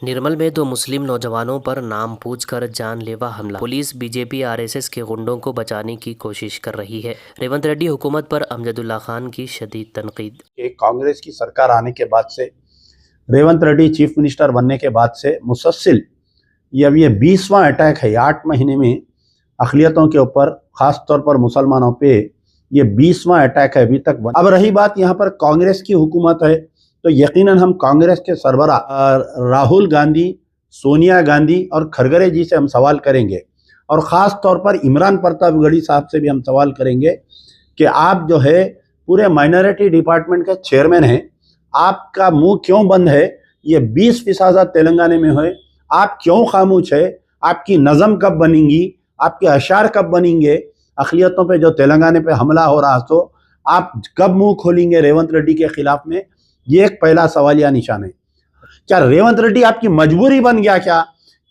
निर्मल में दो मुस्लिम नौजवानों पर नाम पूछकर जानलेवा हमला। पुलिस बीजेपी आरएसएस के गुंडों को बचाने की कोशिश कर रही है। रेवंत रेड्डी हुकूमत पर अमजदुल्ला खान की शदीद तनकीद। कांग्रेस की सरकार आने के बाद से, रेवंत रेड्डी चीफ मिनिस्टर बनने के बाद से मुसलसिल ये 20वां अटैक है 8 महीने में अक़लियतों के ऊपर, ख़ास तौर पर मुसलमानों पे ये 20वां अटैक है अभी तक। अब रही बात यहाँ पर कांग्रेस की हुकूमत है, तो यकीनन हम कांग्रेस के सरबरा राहुल गांधी, सोनिया गांधी और खरगरे जी से हम सवाल करेंगे, और ख़ास तौर पर इमरान प्रतापगढ़ी साहब से भी हम सवाल करेंगे कि आप जो है पूरे माइनॉरिटी डिपार्टमेंट के चेयरमैन हैं, आपका मुंह क्यों बंद है? ये 20% तेलंगाना में है, आप क्यों खामोश है? आपकी नज़म कब बनेंगी? आपके अशार कब बनेंगे? अक़लियतों पे जो तेलंगाना पे हमला हो रहा, तो आप कब मुंह खोलेंगे रेवंत रेड्डी के खिलाफ में? ये एक पहला सवालिया निशान है। क्या रेवंत रेड्डी आपकी मजबूरी बन गया?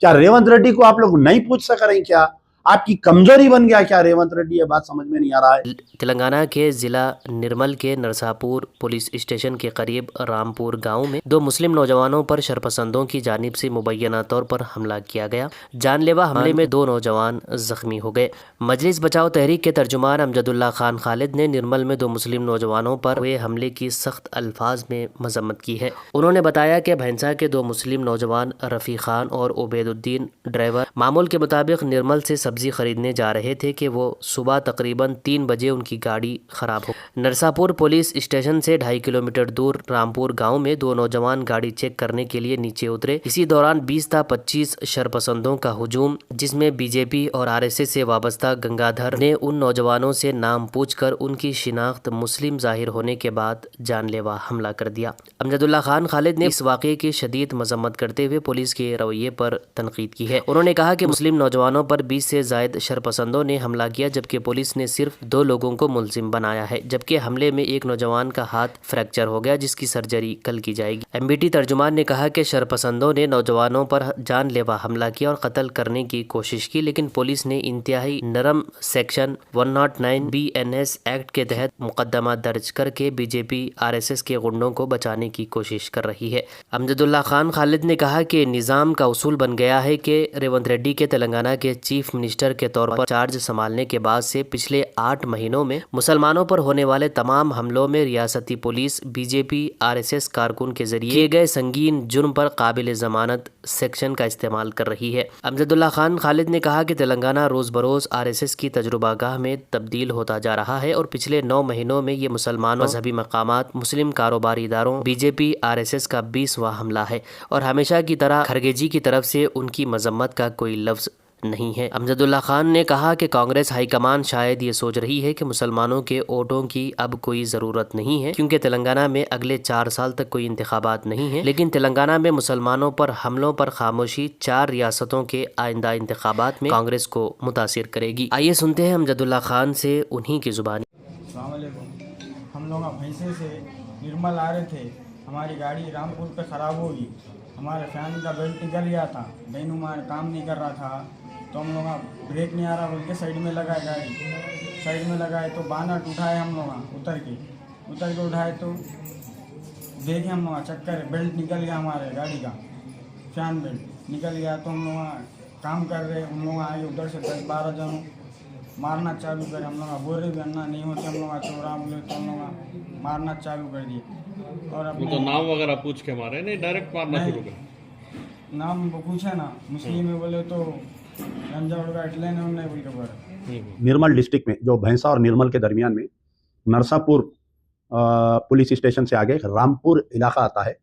क्या रेवंत रेड्डी को आप लोग नहीं पूछ सक रहे? क्या आपकी कमजोरी बन गया क्या रेवंत रेड्डी? ये बात समझ में नहीं आ रहा है। तेलंगाना के जिला निर्मल के नरसापुर पुलिस स्टेशन के करीब रामपुर गांव में दो मुस्लिम नौजवानों पर शरपसंदों की जानिब से मुबैना तौर पर हमला किया गया। जानलेवा हमले में दो नौजवान जख्मी हो गए। मजलिस बचाओ तहरीक के तर्जुमान अमजदुल्ला खान खालिद ने निर्मल में दो मुस्लिम नौजवानों पर हुए हमले की सख्त अल्फाज में मजम्मत की है। उन्होंने बताया कि भैंसा के दो मुस्लिम नौजवान रफ़ी खान और उबैदुद्दीन ड्राइवर मामूल के मुताबिक निर्मल से सब्जी खरीदने जा रहे थे कि वो सुबह तकरीबन 3 बजे उनकी गाड़ी खराब हो। नरसापुर पुलिस स्टेशन से 2.5 किलोमीटर दूर रामपुर गांव में दो नौजवान गाड़ी चेक करने के लिए नीचे उतरे। इसी दौरान 20 था 25 शरपसंदों का हुजूम, जिसमें बीजेपी और आरएसएस से वाबस्ता गंगाधर ने उन नौजवानों से नाम पूछकर उनकी शिनाख्त मुस्लिम जाहिर होने के बाद जानलेवा हमला कर दिया। अमजदुल्ला खान खालिद ने इस वाक़े की शदीद मजम्मत करते हुए पुलिस के रवैये पर तनकीद की है। उन्होंने कहा कि मुस्लिम नौजवानों पर 20 से जायद शरपसंदों ने हमला किया, जबकि पुलिस ने सिर्फ 2 लोगों को मुलजिम बनाया है, जबकि हमले में एक नौजवान का हाथ फ्रैक्चर हो गया, जिसकी सर्जरी कल की जाएगी। एमबीटी तर्जुमान ने कहा कि शरपसंदों ने नौजवानों पर जानलेवा हमला किया और कत्ल करने की कोशिश की, लेकिन पुलिस ने इंतहाई नरम सेक्शन 109 BNS एक्ट के तहत मुकदमा दर्ज करके बीजेपी आरएसएस के गुंडों को बचाने की कोशिश कर रही है। अमजदुल्ला खान खालिद ने कहा कि निज़ाम का उसूल बन गया है कि रेवंत रेड्डी के तेलंगाना के चीफ मिनिस्टर के तौर पर चार्ज संभालने के बाद से पिछले 8 महीनों में मुसलमानों पर होने वाले तमाम हमलों में रियासती पुलिस बीजेपी आरएसएस कारकुन के जरिए किए गए संगीन जुर्म पर काबिल जमानत सेक्शन का इस्तेमाल कर रही है। अमजदुल्ला खान खालिद ने कहा कि तेलंगाना रोज बरोज आरएसएस की तजुर्बागाह में तब्दील होता जा रहा है और पिछले 9 महीनों में ये मुसलमान मजहबी मकामात, मुस्लिम कारोबारी इदारों, बीजेपी आरएसएस का 20वां हमला है और हमेशा की तरह खरगे जी की तरफ से उनकी मजम्मत का कोई लफ्ज नहीं है। अमजदुल्ला खान ने कहा कि कांग्रेस हाईकमान शायद ये सोच रही है कि मुसलमानों के वोटों की अब कोई ज़रूरत नहीं है, क्योंकि तेलंगाना में अगले 4 साल तक कोई इंतखाबात नहीं है। लेकिन तेलंगाना में मुसलमानों पर हमलों पर खामोशी 4 रियासतों के आइंदा इंतखाबात में कांग्रेस को मुतासिर करेगी। आइए सुनते हैं अमजदुल्ला खान से उन्हीं की जुबानी। हम लोग भैंसे से निर्मल आ रहे थे, हमारी गाड़ी रामपुर पे ख़राब होगी, हमारे फैन का बेल्ट निकल गया था, डायनोमा काम नहीं कर रहा था, तो हम लोग ब्रेक नहीं आ रहा बोल के साइड में लगाए, गाड़ी साइड में लगाए तो बानट उठाए, हम लोग उतर के उठाए तो देखे हम लोग चक्कर बेल्ट निकल गया, हमारे गाड़ी का फैन बेल्ट निकल गया। तो हम लोग काम कर रहे, हम लोग आए उधर से 10-12 जन मारना चालू करे, हम लोग बोल रहे करना नहीं होते, हम लोग चोरा बोले तो हम लोग मारना चालू कर दिए। और वो तो नाम वगैरह पूछ के मारे, नहीं डायरेक्ट मारना शुरू कर? नाम पूछे ना, मुस्लिम में बोले तो निर्मल डिस्ट्रिक्ट में जो भैंसा और निर्मल के दरमियान में नरसापुर पुलिस स्टेशन से आगे रामपुर इलाका आता है,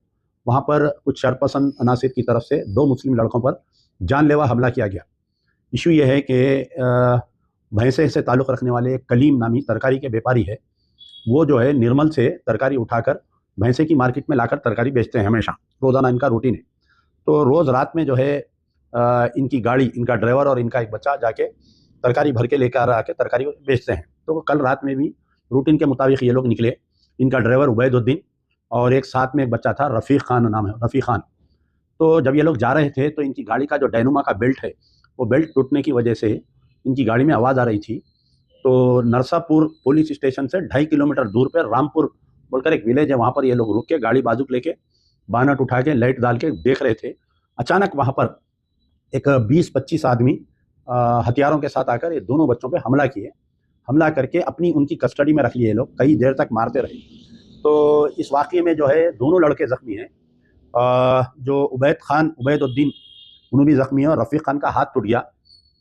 वहाँ पर कुछ शरपसंद अनासिर की तरफ से 2 मुस्लिम लड़कों पर जानलेवा हमला किया गया। इशू ये है कि भैंसे से ताल्लुक़ रखने वाले कलीम नामी तरकारी के व्यापारी है, वो जो है निर्मल से तरकारी उठाकर भैंसे की मार्केट में लाकर तरकारी बेचते हैं, हमेशा रोज़ाना इनका रूटीन है। तो रोज़ रात में जो है इनकी गाड़ी, इनका ड्राइवर और इनका एक बच्चा जाके तरकारी भर के लेकर आके तरकारी बेचते हैं। तो कल रात में भी रूटीन के मुताबिक ये लोग निकले, इनका ड्राइवर उबैदुद्दीन और एक साथ में एक बच्चा था, रफ़ी खान नाम है, रफ़ी खान। तो जब ये लोग जा रहे थे तो इनकी गाड़ी का जो डायनोमा का बेल्ट है, वो बेल्ट टूटने की वजह से इनकी गाड़ी में आवाज़ आ रही थी। तो नरसापुर पुलिस स्टेशन से 2.5 किलोमीटर दूर पर रामपुर बोलकर एक विलेज है, वहाँ पर ये लोग रुक के गाड़ी बाजू लेके बानट उठा के लाइट डाल के देख रहे थे अचानक वहाँ पर एक 20-25 आदमी हथियारों के साथ आकर ये दोनों बच्चों पे हमला किए। हमला करके अपनी उनकी कस्टडी में रख लिए लोग, कई देर तक मारते रहे। तो इस वाक़ये में जो है दोनों लड़के ज़ख्मी हैं। जो उबैदुद्दीन उन्होंने भी ज़ख्मी है और रफ़ीक खान का हाथ टूट गया।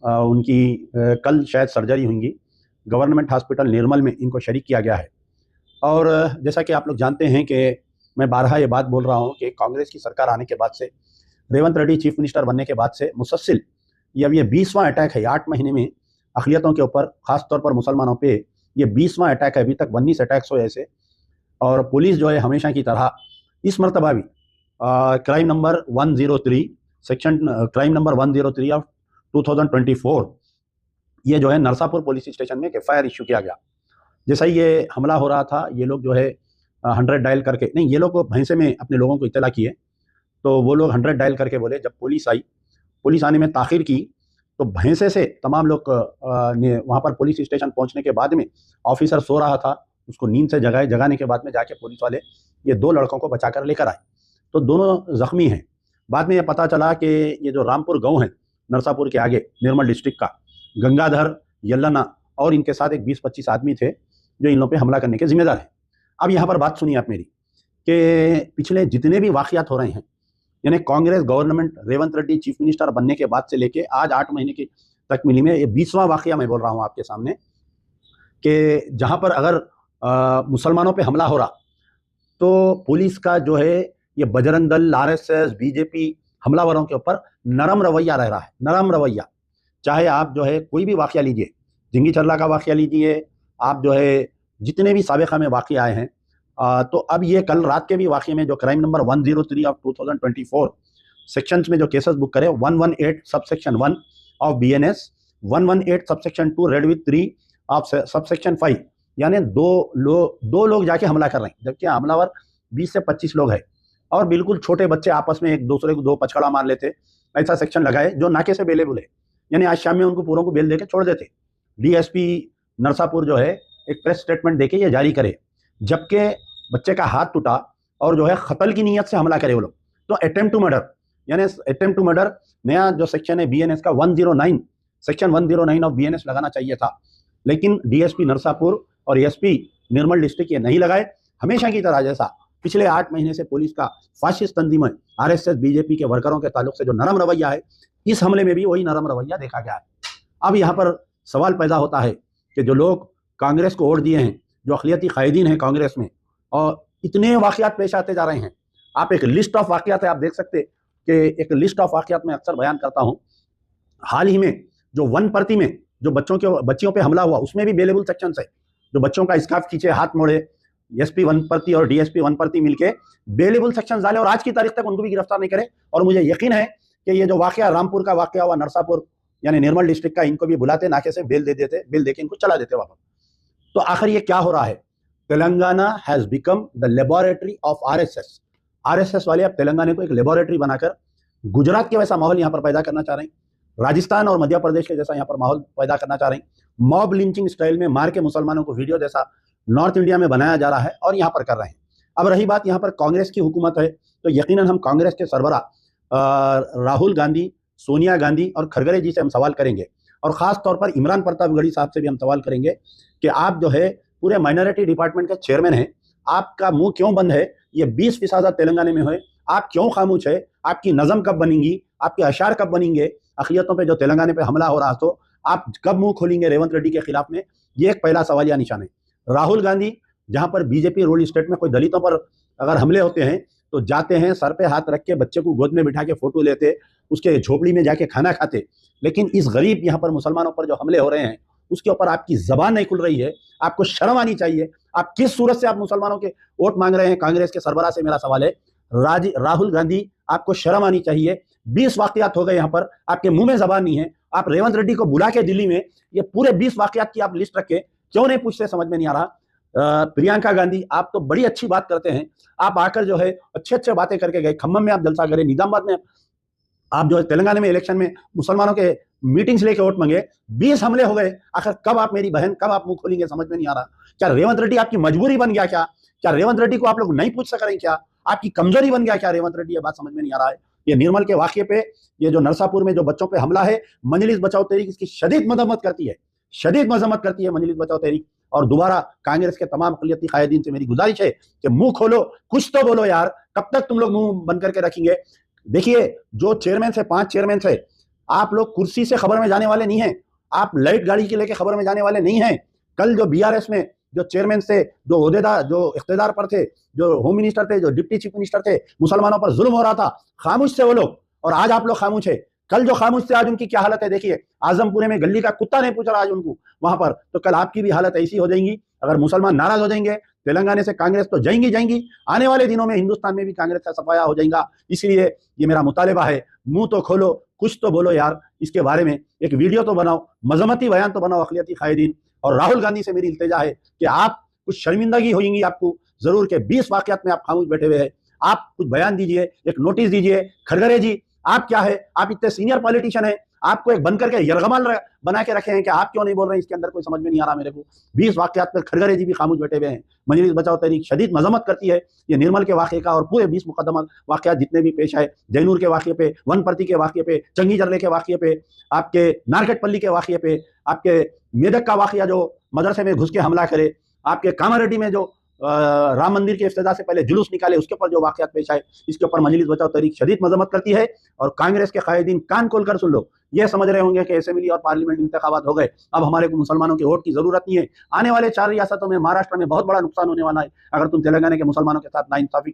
उनकी कल शायद सर्जरी होंगी। गवर्नमेंट हॉस्पिटल निर्मल में इनको शरीक किया गया है। और जैसा कि आप लोग जानते हैं कि मैं बारहा ये बात बोल रहा हूँ कि कांग्रेस की सरकार आने के बाद से, रेवंत रेड्डी चीफ मिनिस्टर बनने के बाद से मुसलसिल ये 20वां अटैक है। 8 महीने में अक़लियतों के ऊपर, ख़ास तौर पर मुसलमानों पे ये 20वां अटैक है। अभी तक 19 अटैक्स हुए ऐसे। और पुलिस जो है हमेशा की तरह इस मरतबा भी crime number 103 section crime number 103 of 2024 ये जो है नरसापुर पुलिस स्टेशन में एफआईआर इशू किया गया। जैसा ही ये हमला हो रहा था, ये लोग जो है 100 डायल करके, नहीं, ये लोग भैंसे में अपने लोगों को इत्तला किए, तो वो लोग 100 डायल करके बोले। जब पुलिस आई, पुलिस आने में ताख़ीर की, तो भैंसे से तमाम लोग ने वहाँ पर पुलिस स्टेशन पहुँचने के बाद में ऑफिसर सो रहा था, उसको नींद से जगाने के बाद में जाके पुलिस वाले ये 2 लड़कों को बचा कर लेकर आए। तो दोनों ज़ख्मी हैं। बाद में ये पता चला कि ये जो रामपुर गाँव है नरसापुर के आगे निर्मल डिस्ट्रिक्ट का, गंगाधर, यल्लना और इनके साथ एक 20-25 आदमी थे जो इन लोगों पे हमला करने के जिम्मेदार हैं। अब यहाँ पर बात सुनिए आप मेरी, कि पिछले जितने भी वाक़यात हो रहे हैं, यानी Congress government Revanth Reddy chief minister बनने के बाद से लेके आज 8 महीने की तक मिली में ये 20वां वाक़या मैं बोल रहा हूँ आपके सामने, कि जहाँ पर अगर मुसलमानों पे हमला हो रहा तो पुलिस का जो है ये बजरंग दल, आरएसएस, बीजेपी हमलावरों के ऊपर नरम रवैया रह रहा है। नरम रवैया, चाहे आप जो है कोई भी वाक़या लीजिए, जिंगी चरला का वाक़या लीजिए, आप जो है जितने भी साबिक़ा में वाक़या आए हैं, तो अब ये कल रात के भी वाक़ये में जो क्राइम नंबर 103 ऑफ 2024 सेक्शंस में जो केसेस बुक करे, 118 subsection 1 of BNS, 118 subsection 2 red with 3 of subsection 5, यानी दो लोग जाके हमला कर रहे हैं, जबकि हमलावर 20 से 25 लोग हैं। और बिल्कुल छोटे बच्चे आपस में एक दूसरे को 2 पचकड़ा मार लेते, ऐसा सेक्शन लगाए जो नाके से बेलेबल है। यानी आज शाम में उनको पूरों को बेल देके छोड़ देते। डीएसपी नरसापुर जो है एक प्रेस स्टेटमेंट देके ये जारी करे, जबकि बच्चे का हाथ टूटा और जो है कत्ल की नीयत से हमला करे वो लोग, तो अटेम्प्ट टू मर्डर, यानी अटेम्प्ट टू मर्डर नया जो सेक्शन है बीएनएस का 109 सेक्शन 109 ऑफ बीएनएस लगाना चाहिए था, लेकिन डीएसपी नरसापुर और एसपी निर्मल डिस्ट्रिक्ट ये नहीं लगाए। हमेशा की तरह जैसा पिछले 8 महीने से पुलिस का फाशिस्ट तंजीम आरएसएस बीजेपी के वर्करों के ताल्लुक से जो नरम रवैया है, इस हमले में भी वही नरम रवैया देखा गया है। अब यहाँ पर सवाल पैदा होता है कि जो लोग कांग्रेस को वोट दिए हैं, जो अक़लियती कायदीन हैं कांग्रेस में, और इतने वाक़यात पेश आते जा रहे हैं। आप एक लिस्ट ऑफ वाक़यात है, आप देख सकते कि एक लिस्ट ऑफ वाक़यात में अक्सर बयान करता हूँ। हाल ही में जो वनपर्ती में जो बच्चियों पे हमला हुआ, उसमें भी बेलेबल सेक्शन है। जो बच्चों का स्कार्फ खींचे, हाथ मोड़े, एसपी वनपर्ती और डीएसपी वनपर्ती मिलके बेलेबल सेक्शन डाले और आज की तारीख तक उनको भी गिरफ्तार नहीं करे। और मुझे यकीन है कि ये जो वाक़या रामपुर का वाक़या हुआ नरसापुर यानी निर्मल डिस्ट्रिक्ट का, इनको भी बुलाते, नाके से बेल दे देते, बेल देके इनको चला देते वापस। तो आखिर ये क्या हो रहा है? Telangana has become the laboratory of RSS. RSS वाले अब तेलंगाना को एक लेबोरेटरी बनाकर गुजरात के वैसा माहौल यहाँ पर पैदा करना चाह रहे हैं, राजस्थान और मध्य प्रदेश के जैसा यहाँ पर माहौल पैदा करना चाह रहे हैं। मॉब लिंचिंग स्टाइल में मार के मुसलमानों को वीडियो जैसा नॉर्थ इंडिया में बनाया जा रहा है और यहाँ पर कर रहे हैं। अब रही बात यहाँ पर कांग्रेस की हुकूमत है, तो यकीनन हम कांग्रेस के सरबरा राहुल गांधी, सोनिया गांधी और खरगरे जी से हम सवाल करेंगे, और ख़ास तौर पर इमरान प्रतापगढ़ी साहब से भी हम सवाल करेंगे कि आप जो है पूरे माइनॉरिटी डिपार्टमेंट के चेयरमैन हैं, आपका मुंह क्यों बंद है? ये 20% तेलंगाना में हुए, आप क्यों खामोश है? आपकी नज़म कब बनेंगी? आपके अशार कब बनेंगे? अक़लियतों पे जो तेलंगाना पे हमला हो रहा, तो आप कब मुंह खोलेंगे रेवंत रेड्डी के खिलाफ में? ये एक पहला सवालिया निशान है। राहुल गांधी, जहाँ पर बीजेपी रूल स्टेट में कोई दलितों पर अगर हमले होते हैं तो जाते हैं, सर पे हाथ रख के बच्चे को गोद में बिठा के फ़ोटो लेते, उसके झोपड़ी में जाके खाना खाते। लेकिन इस गरीब यहाँ पर मुसलमानों पर जो हमले हो रहे हैं, उसके ऊपर आपकी ज़बान नहीं खुल रही है। आपको शर्म आनी चाहिए। आप किस सूरत से आप मुसलमानों के वोट मांग रहे हैं? कांग्रेस के सरबराह से मेरा सवाल है, राहुल गांधी, आपको शर्म आनी चाहिए। 20 वाक़यात हो गए यहाँ पर, आपके मुंह में ज़बान नहीं है। आप रेवंत रेड्डी को बुला के दिल्ली में ये पूरे 20 वाक़यात की आप लिस्ट रखे, क्यों नहीं पूछते? समझ में नहीं आ रहा। प्रियंका गांधी, आप तो बड़ी अच्छी बात करते हैं, आप आकर जो है अच्छे बातें करके गए। खम्मम में आप जलसा करे, निजामाबाद में आप जो है तेलंगाना में इलेक्शन में मुसलमानों के मीटिंग्स लेके वोट मांगे, 20 हमले हो गए। आखिर कब आप, मेरी बहन, कब आप मुंह खोलेंगे? समझ में नहीं आ रहा। क्या रेवंत रेड्डी आपकी मजबूरी बन गया? क्या रेवंत रेड्डी को आप लोग नहीं पूछ सक रहे? क्या आपकी कमजोरी बन गया? क्या रेवंत रेड्डी? ये बात समझ में नहीं आ रहा है। ये निर्मल के वाक़ये पे, ये जो नरसापुर में जो बच्चों पे हमला है, मजलिस बचाओ तहरीक इसकी शदीद मजम्मत करती है, शदीद मजम्मत करती है मजलिस बचाओ तहरीक। और दोबारा कांग्रेस के तमाम अक़लियती कायदीन से मेरी गुजारिश है कि मुंह खोलो, कुछ तो बोलो यार, कब तक तुम लोग मुंह बंद करके रखेंगे। देखिए, जो चेयरमैन से 5 चेयरमैन से आप लोग कुर्सी से खबर में जाने वाले नहीं हैं, आप लाइट गाड़ी के लेके खबर में जाने वाले नहीं हैं। कल जो बीआरएस में जो चेयरमैन थे, जो ओहदेदार, जो इख्तियार पर थे, जो होम मिनिस्टर थे, जो डिप्टी चीफ मिनिस्टर थे, मुसलमानों पर जुल्म हो रहा था, खामोश थे वो लोग, और आज आप लोग खामोश है। कल जो खामोश थे आज उनकी क्या हालत है देखिए। आजमपुरे में गली का कुत्ता नहीं पूछ रहा आज उनको वहां पर, तो कल आपकी भी हालत ऐसी हो जाएगी। अगर मुसलमान नाराज हो जाएंगे, तेलंगाना से कांग्रेस तो जाएंगी, आने वाले दिनों में हिंदुस्तान में भी कांग्रेस का सफाया हो जाएगा। इसलिए ये मेरा मुतालिबा है, मुंह तो खोलो, कुछ तो बोलो यार, इसके बारे में एक वीडियो तो बनाओ, मजम्मती बयान तो बनाओ अक़लियती कायदीन। और राहुल गांधी से मेरी इल्तिजा है कि आप कुछ शर्मिंदगी होगी आपको जरूर के 20 वाक़यात में आप खामोश बैठे हुए हैं, आप कुछ बयान दीजिए, एक नोटिस दीजिए। खरगरे जी, आप क्या है, आप इतने सीनियर पॉलिटिशियन है, आपको एक बनकर के यरगमाल बना के रखे हैं कि आप क्यों नहीं बोल रहे हैं, इसके अंदर कोई समझ में नहीं आ रहा मेरे को। 20 वाक़यात पर खरगरे जी भी खामोश बैठे हुए हैं। मजलिस बचाओ तहरीक शदीद मजम्मत करती है ये निर्मल के वाक़े का, और पूरे 20 मुकदमा वाक़यात जितने भी पेश आए, जैनूर के वाक़े पे, वनप्रति के वाक़े पे, चंगी जरले के वाक़े पे, आपके नारकटपल्ली के वाक़े पे, आपके मेदक का वाक़या जो मदरसे में घुस के हमला करे, आपके कामारेड्डी में जो राम मंदिर के इफ्तिदा से पहले जुलूस निकाले, उसके ऊपर जो वाक़यात पेश आए, इसके ऊपर मजलिस बचाओ तहरीक शदीद मजम्मत करती है। और कांग्रेस के कायदीन कान खोलकर सुन लो, ये समझ रहे होंगे कि असेंबली और पार्लियामेंट इंतखाबात हो गए, अब हमारे को मुसलमानों के वोट की जरूरत नहीं है। आने वाले 4 रियासतों में, महाराष्ट्र में बहुत बड़ा नुकसान होने वाला है अगर तुम तेलंगाना के मुसलमानों के साथ नाइंसाफी